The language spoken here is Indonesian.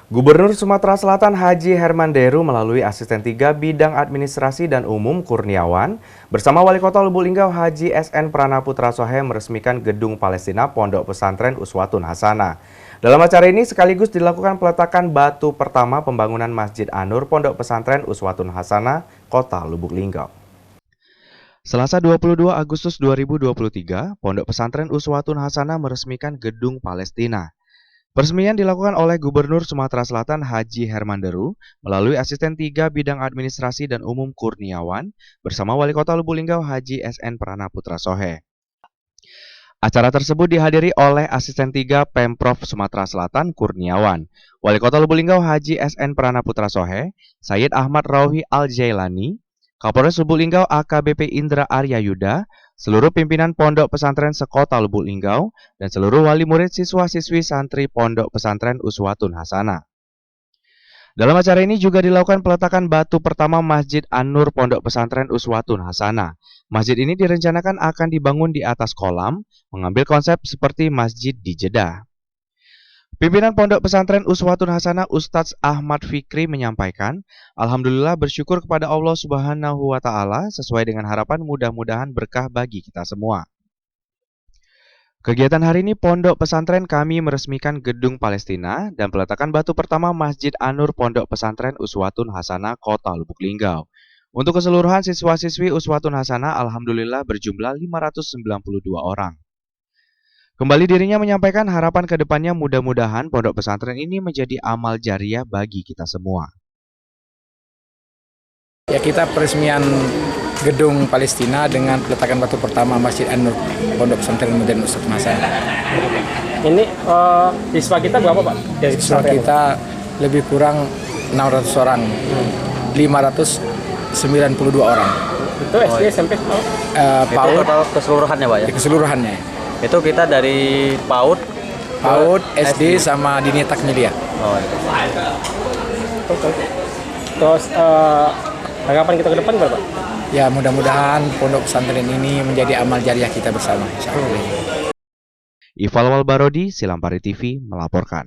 Gubernur Sumatera Selatan Haji Herman Deru melalui Asisten 3 Bidang Administrasi dan Umum Kurniawan bersama Wali Kota Lubuk Linggau Haji SN Pranaputra Sohe meresmikan Gedung Palestina Pondok Pesantren Uswatun Hasanah. Dalam acara ini sekaligus dilakukan peletakan batu pertama pembangunan Masjid An-Nur Pondok Pesantren Uswatun Hasanah, Kota Lubuk Linggau. Selasa 22 Agustus 2023, Pondok Pesantren Uswatun Hasanah meresmikan Gedung Palestina. Peresmian dilakukan oleh Gubernur Sumatera Selatan Haji Herman Deru melalui Asisten 3 Bidang Administrasi dan Umum Kurniawan bersama Wali Kota Lubuk Linggau Haji SN Pranaputra Sohe. Acara tersebut dihadiri oleh Asisten 3 Pemprov Sumatera Selatan Kurniawan, Wali Kota Lubuk Linggau Haji SN Pranaputra Sohe, Sayyid Ahmad Rauhi Al-Jailani, Kapolres Lubuk Linggau AKBP Indra Arya Yuda, seluruh pimpinan Pondok Pesantren sekota Lubuk Linggau, dan seluruh wali murid siswa-siswi santri Pondok Pesantren Uswatun Hasanah. Dalam acara ini juga dilakukan peletakan batu pertama Masjid An-Nur Pondok Pesantren Uswatun Hasanah. Masjid ini direncanakan akan dibangun di atas kolam, mengambil konsep seperti masjid di Jeddah. Pimpinan Pondok Pesantren Uswatun Hasanah Ustadz Ahmad Fikri menyampaikan, Alhamdulillah bersyukur kepada Allah Subhanahu wa Ta'ala sesuai dengan harapan mudah-mudahan berkah bagi kita semua. Kegiatan hari ini Pondok Pesantren kami meresmikan Gedung Palestina dan peletakan batu pertama Masjid An-Nur Pondok Pesantren Uswatun Hasanah Kota Lubuk Linggau. Untuk keseluruhan siswa-siswi Uswatun Hasanah Alhamdulillah berjumlah 592 orang. Kembali dirinya menyampaikan harapan ke depannya mudah-mudahan pondok pesantren ini menjadi amal jariah bagi kita semua. Ya, kita peresmian Gedung Palestina dengan peletakan batu pertama Masjid An-Nur Pondok Pesantren Modern Uswatun Hasanah. Ini siswa kita berapa, Pak? Siswa kita lebih kurang 600 orang, 592 orang. Itu SD, SMP, PAUD, itu keseluruhannya, Pak ya? Keseluruhannya. Itu kita dari PAUD, SD sama Dini Takmilia. Oh, iya. Terus harapan kita ke depan berapa? Ya, mudah-mudahan pondok pesantren ini menjadi amal jariah kita bersama. Ifal Walbarodi, Silampari TV melaporkan.